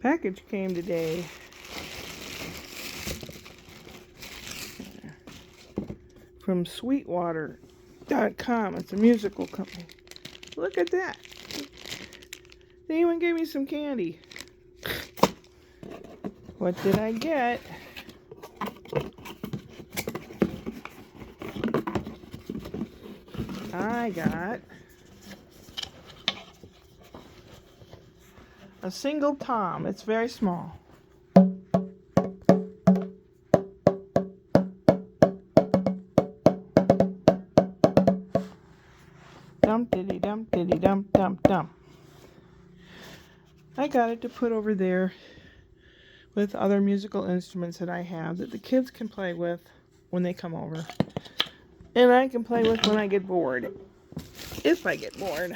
Package came today. From Sweetwater.com. It's a musical company. Look at that. They even gave me some candy. What did I get? I got a single tom. It's very small. Dum diddy dum diddy dum dum dum. I got it to put over there with other musical instruments that I have that the kids can play with when they come over. And I can play with when I get bored. If I get bored.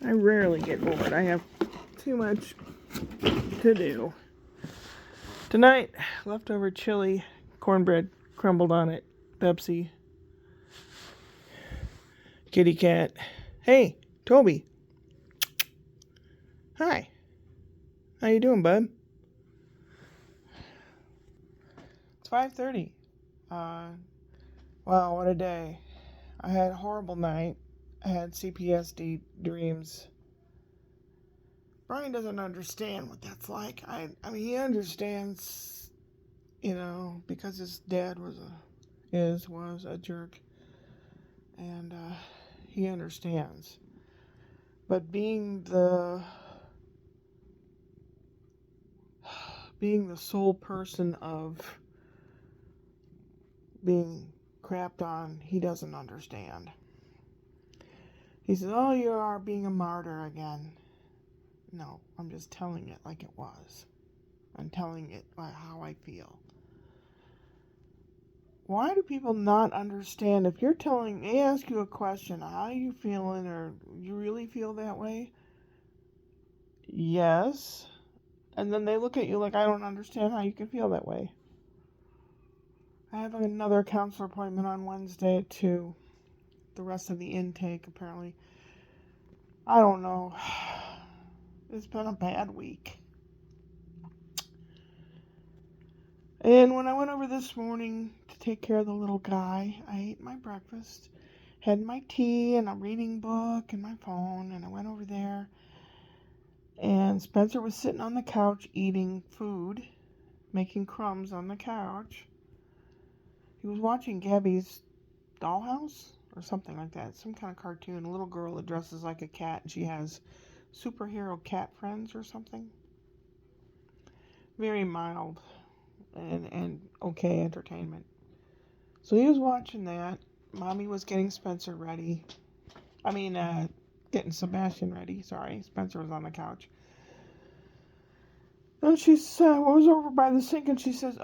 I rarely get bored. I have too much to do. Tonight, leftover chili, cornbread crumbled on it, Pepsi, kitty cat. Hey, Toby. Hi. How you doing, bud? It's 5:30. Wow, what a day. I had a horrible night. I had CPSD dreams. Brian doesn't understand what that's like. I mean, he understands, because his dad was a jerk, and he understands. But being the sole person of being crapped on, he doesn't understand. He says, "Oh, you are being a martyr again." No, I'm just telling it like it was. I'm telling it how I feel. Why do people not understand? If they ask you a question, how are you feeling, or you really feel that way? Yes. And then they look at you like, I don't understand how you can feel that way. I have another counselor appointment on Wednesday at 2. The rest of the intake, apparently. I don't know. It's been a bad week. And when I went over this morning to take care of the little guy, I ate my breakfast, had my tea and a reading book and my phone, and I went over there. And Spencer was sitting on the couch eating food, making crumbs on the couch. He was watching Gabby's Dollhouse or something like that, some kind of cartoon. A little girl that dresses like a cat, and she has superhero cat friends or something. Very mild and okay entertainment. So he was watching that. Mommy was getting Spencer ready. Getting Sebastian ready. Sorry, Spencer was on the couch. And she was over by the sink, and she says,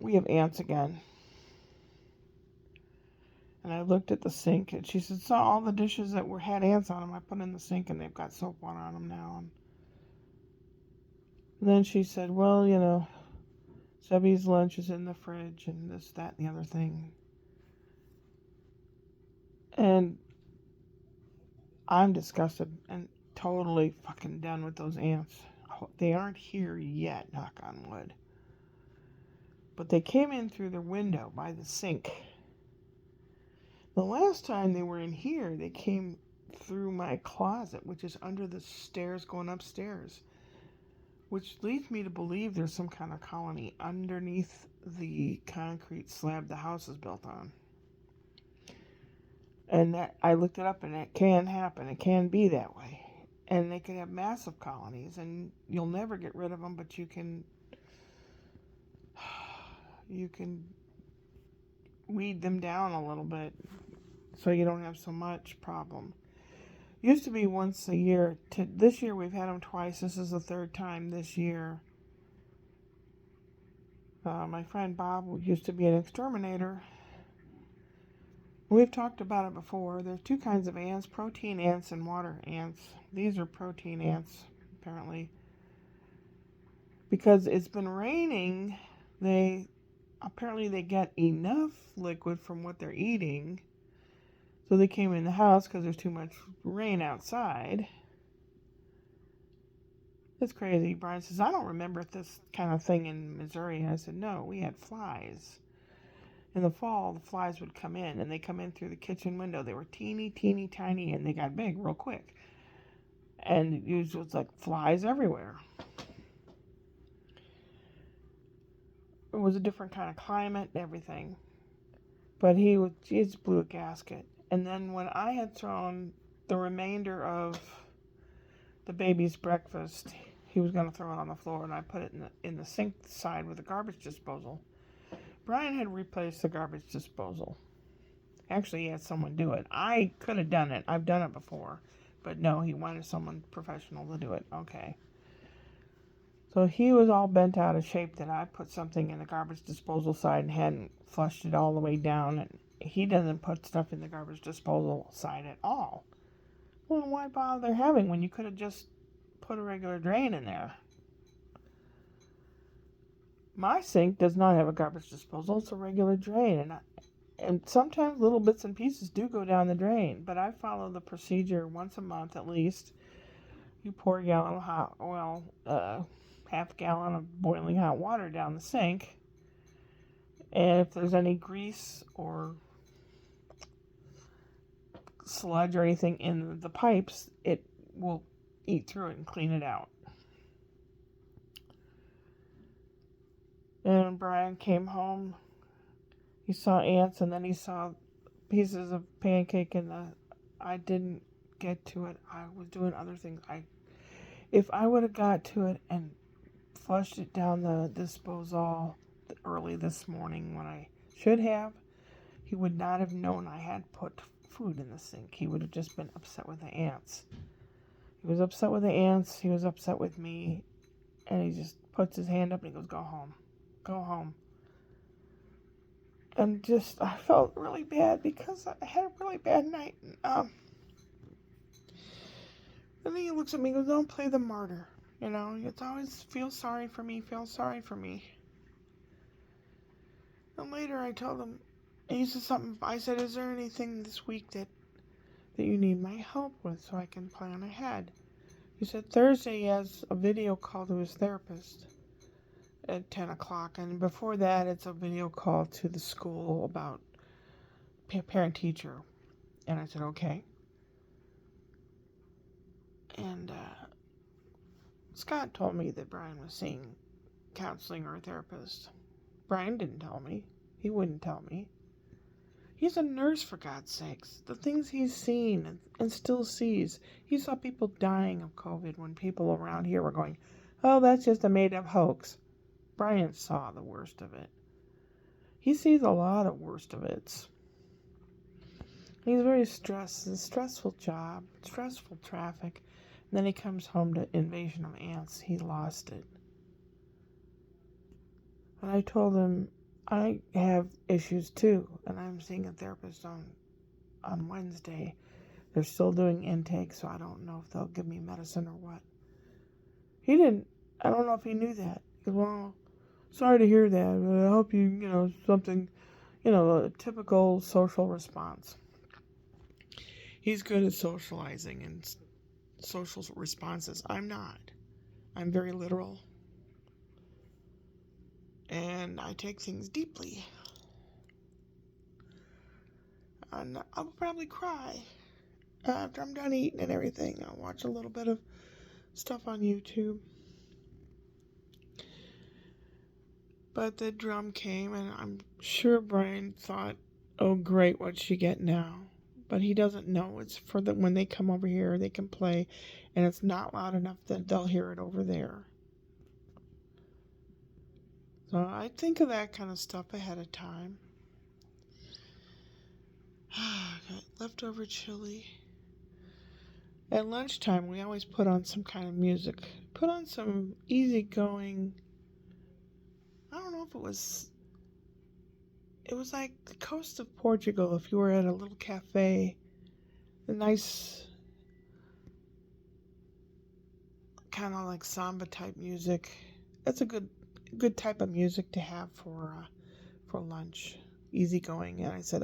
we have ants again. And I looked at the sink, and she said, saw all the dishes that had ants on them. I put in the sink, and they've got soap water on them now. And then she said, well, Sebby's lunch is in the fridge, and this, that, and the other thing. And I'm disgusted and totally fucking done with those ants. They aren't here yet, knock on wood. But they came in through the window by the sink. The last time they were in here, they came through my closet, which is under the stairs going upstairs, which leads me to believe there's some kind of colony underneath the concrete slab the house is built on. And that, I looked it up, and it can happen. It can be that way. And they can have massive colonies, and you'll never get rid of them, but you can weed them down a little bit so you don't have so much problem. Used to be once a year. This year we've had them twice. This is the third time this year. My friend Bob used to be an exterminator. We've talked about it before. There's two kinds of ants, protein ants and water ants. These are protein ants, apparently. Because it's been raining, they get enough liquid from what they're eating. So they came in the house because there's too much rain outside. It's crazy. Brian says, I don't remember this kind of thing in Missouri. And I said, no, we had flies. In the fall, the flies would come in, and they come in through the kitchen window. They were teeny, teeny, tiny, and they got big real quick. And it was like flies everywhere. It was a different kind of climate and everything. But he just blew a gasket. And then when I had thrown the remainder of the baby's breakfast, he was going to throw it on the floor, and I put it in the sink side with the garbage disposal. Brian had replaced the garbage disposal. Actually, he had someone do it. I could have done it. I've done it before. But no, he wanted someone professional to do it. Okay. So he was all bent out of shape that I put something in the garbage disposal side and hadn't flushed it all the way down. And he doesn't put stuff in the garbage disposal side at all. Well, why bother having when you could have just put a regular drain in there? My sink does not have a garbage disposal. It's a regular drain. And sometimes little bits and pieces do go down the drain. But I follow the procedure once a month at least. You pour a gallon of hot oil, half gallon of boiling hot water down the sink. And if there's any grease or sludge or anything in the pipes, it will eat through it and clean it out. And Brian came home. He saw ants, and then he saw pieces of pancake, and I didn't get to it. I was doing other things. If I would have got to it and flushed it down the disposal early this morning when I should have, he would not have known I had put food in the sink. He would have just been upset with the ants. He was upset with the ants. He was upset with me. And he just puts his hand up and he goes, go home. Go home. And I felt really bad because I had a really bad night. And then he looks at me and goes, don't play the martyr. You know, it's always feel sorry for me. And later I told him, he said something, I said, is there anything this week that you need my help with so I can plan ahead? He said Thursday he has a video call to his therapist at 10 o'clock. And before that, it's a video call to the school about parent-teacher. And I said, okay. And Scott told me that Brian was seeing counseling or a therapist. Brian didn't tell me. He wouldn't tell me. He's a nurse, for God's sakes. The things he's seen and still sees. He saw people dying of COVID when people around here were going, oh, that's just a made-up hoax. Brian saw the worst of it. He sees a lot of worst of it. He's very stressed. It's a stressful job, stressful traffic. And then he comes home to invasion of ants. He lost it. And I told him, I have issues too, and I'm seeing a therapist on Wednesday. They're still doing intake, so I don't know if they'll give me medicine or what. I don't know if he knew that. He goes, well, sorry to hear that, but I hope something, a typical social response. He's good at socializing and social responses. I'm not. I'm very literal. And I take things deeply. And I'll probably cry after I'm done eating and everything. I'll watch a little bit of stuff on YouTube. But the drum came, and I'm sure Brian thought, oh great, what'd she get now? But he doesn't know. It's for when they come over here, they can play, and it's not loud enough that they'll hear it over there. So I think of that kind of stuff ahead of time. Got leftover chili. At lunchtime, we always put on some kind of music. Put on some easygoing. I don't know if it was like the coast of Portugal. If you were at a little cafe, a nice kind of like samba type music. That's a good type of music to have for lunch, easygoing. And I said,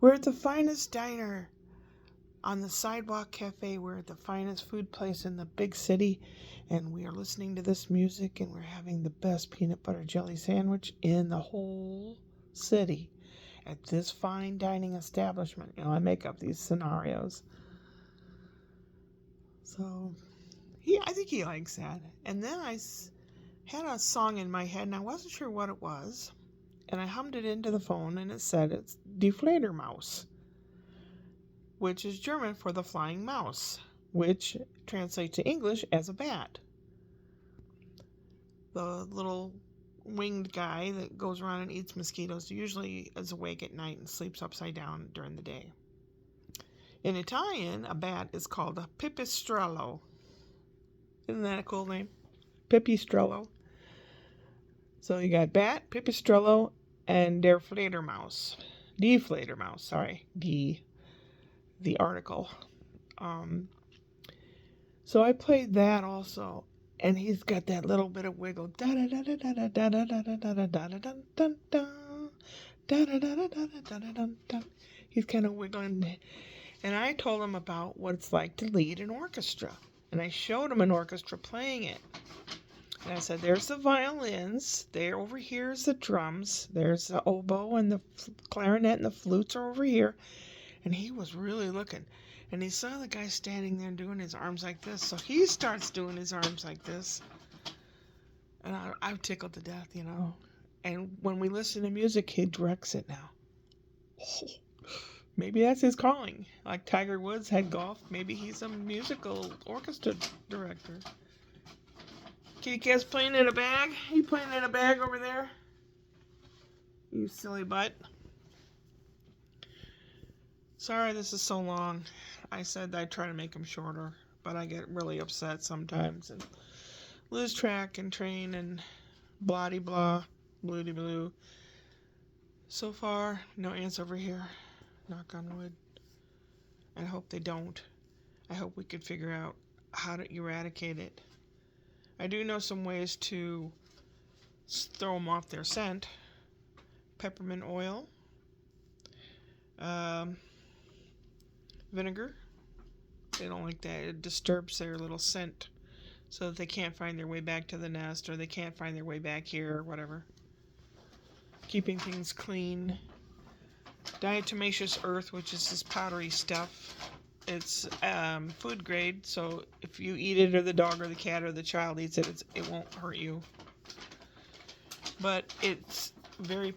we're at the finest diner on the Sidewalk Cafe. We're at the finest food place in the big city, and we are listening to this music, and we're having the best peanut butter jelly sandwich in the whole city at this fine dining establishment. I make up these scenarios. So, I think he likes that. And then I had a song in my head, and I wasn't sure what it was. And I hummed it into the phone, and it said it's Die Fledermaus, which is German for the flying mouse, which translates to English as a bat. The little winged guy that goes around and eats mosquitoes usually is awake at night and sleeps upside down during the day. In Italian, a bat is called a pipistrello. Isn't that a cool name? Pipistrello. So you got bat, pipistrello, and der Fledermaus. Die Fledermaus, sorry. The article. So I played that also, and he's got that little bit of wiggle. He's kind of wiggling, and I told him about what it's like to lead an orchestra, and I showed him an orchestra playing it. And I said, there's the violins, there over here is the drums, there's the oboe and the clarinet and the flutes are over here. And he was really looking. And he saw the guy standing there doing his arms like this, so he starts doing his arms like this. And I'm tickled to death, And when we listen to music, he directs it now. Maybe that's his calling. Like Tiger Woods had golf, maybe he's a musical orchestra director. Kitty cat's playing in a bag? You playing in a bag over there? You silly butt. Sorry this is so long. I said I'd try to make them shorter, but I get really upset sometimes and lose track and train and blah de blah, blue de blue. So far, no ants over here. Knock on wood. I hope they don't. I hope we could figure out how to eradicate it. I do know some ways to throw them off their scent. Peppermint oil. Vinegar. They don't like that. It disturbs their little scent so that they can't find their way back to the nest or they can't find their way back here or whatever. Keeping things clean. Diatomaceous earth, which is this powdery stuff. It's food grade, so if you eat it or the dog or the cat or the child eats it, it won't hurt you. But it's very,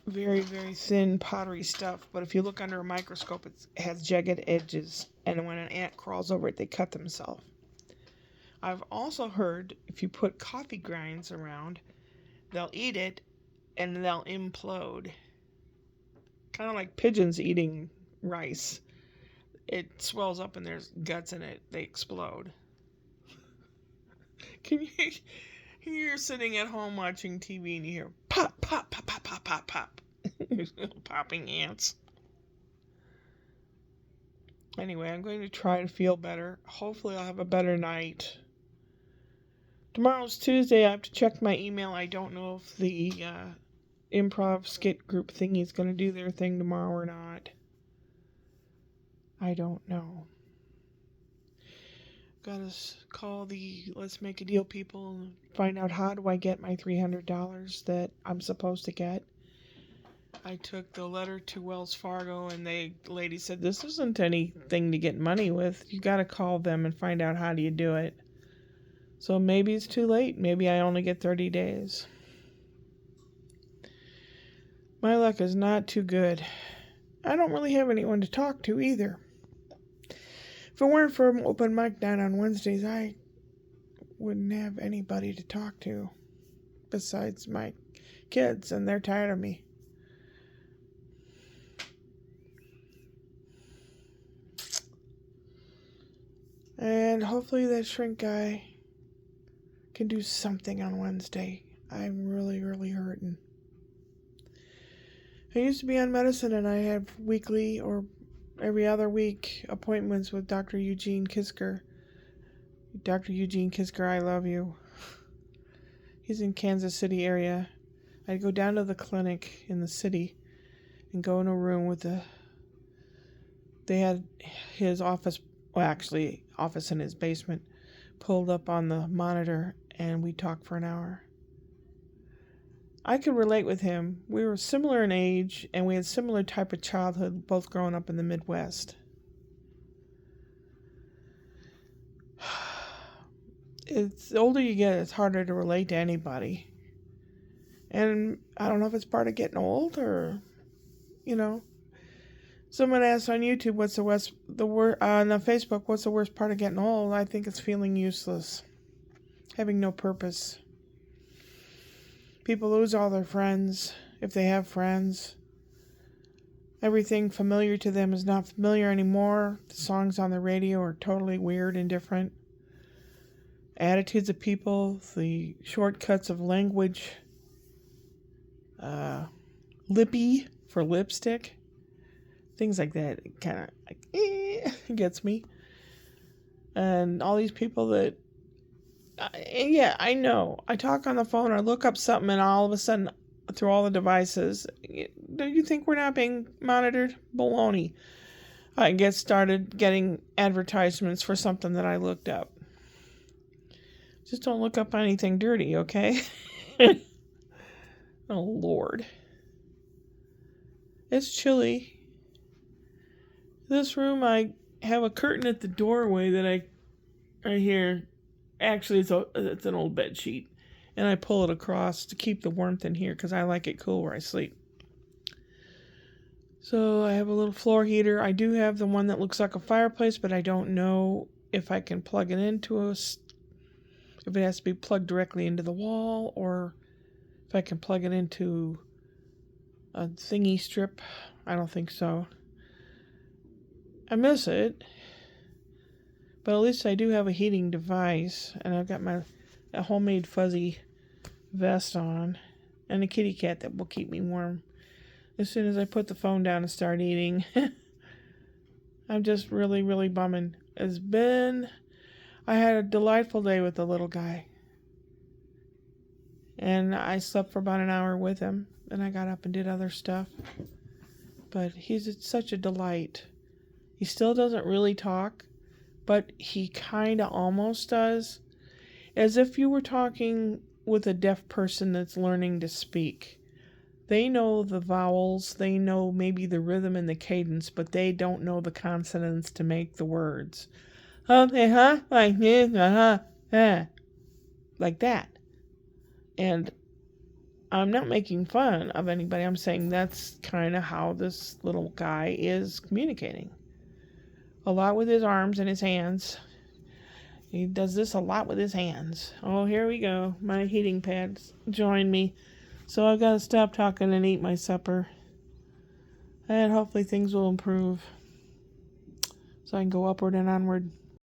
very, very thin powdery stuff. But if you look under a microscope, it has jagged edges. And when an ant crawls over it, they cut themselves. I've also heard if you put coffee grinds around, they'll eat it and they'll implode. Kind of like pigeons eating rice. It swells up and there's guts in it. They explode. You're sitting at home watching TV and you hear pop, pop, pop, pop, pop, pop, pop. Popping ants. Anyway, I'm going to try to feel better. Hopefully I'll have a better night. Tomorrow's Tuesday. I have to check my email. I don't know if the improv skit group thingy is going to do their thing tomorrow or not. I don't know. Gotta call the Let's Make a Deal people and find out how do I get my $300 that I'm supposed to get. I took the letter to Wells Fargo and the lady said, this isn't anything to get money with. You gotta call them and find out how do you do it. So maybe it's too late. Maybe I only get 30 days. My luck is not too good. I don't really have anyone to talk to either. If it weren't for open mic night on Wednesdays, I wouldn't have anybody to talk to besides my kids, and they're tired of me. And hopefully that shrink guy can do something on Wednesday. I'm really, really hurting. I used to be on medicine and I have weekly or every other week appointments with Dr. Eugene Kisker. Dr. Eugene Kisker, I love you. He's in Kansas City area. I'd go down to the clinic in the city and go in a room with the they had his office, well, actually, office in his basement, pulled up on the monitor, and we talked for an hour. I could relate with him. We were similar in age, and we had similar type of childhood, both growing up in the Midwest. It's the older you get, it's harder to relate to anybody. And I don't know if it's part of getting old or, Someone asked on YouTube, on Facebook, what's the worst part of getting old? I think it's feeling useless, having no purpose. People lose all their friends, if they have friends. Everything familiar to them is not familiar anymore. The songs on the radio are totally weird and different. Attitudes of people, the shortcuts of language, lippy for lipstick, things like that. It kind of gets me. And all these people that, I know. I talk on the phone or look up something, and all of a sudden, through all the devices, do you think we're not being monitored? Baloney. I started getting advertisements for something that I looked up. Just don't look up anything dirty, okay? Oh, Lord. It's chilly. This room, I have a curtain at the doorway that right here. Actually, it's an old bed sheet. And I pull it across to keep the warmth in here because I like it cool where I sleep. So I have a little floor heater. I do have the one that looks like a fireplace, but I don't know if I can plug it into if it has to be plugged directly into the wall, or if I can plug it into a thingy strip. I don't think so. I miss it, but at least I do have a heating device, and I've got a homemade fuzzy vest on, and a kitty cat that will keep me warm as soon as I put the phone down and start eating. I'm just really, really bumming. I had a delightful day with the little guy. And I slept for about an hour with him. And I got up and did other stuff. But he's such a delight. He still doesn't really talk, but he kind of almost does. As if you were talking with a deaf person that's learning to speak. They know the vowels, they know maybe the rhythm and the cadence, but they don't know the consonants to make the words. Like that. And I'm not making fun of anybody. I'm saying that's kind of how this little guy is communicating. A lot with his arms and his hands. He does this a lot with his hands. Oh, here we go. My heating pads join me. So I've got to stop talking and eat my supper. And hopefully things will improve. So I can go upward and onward.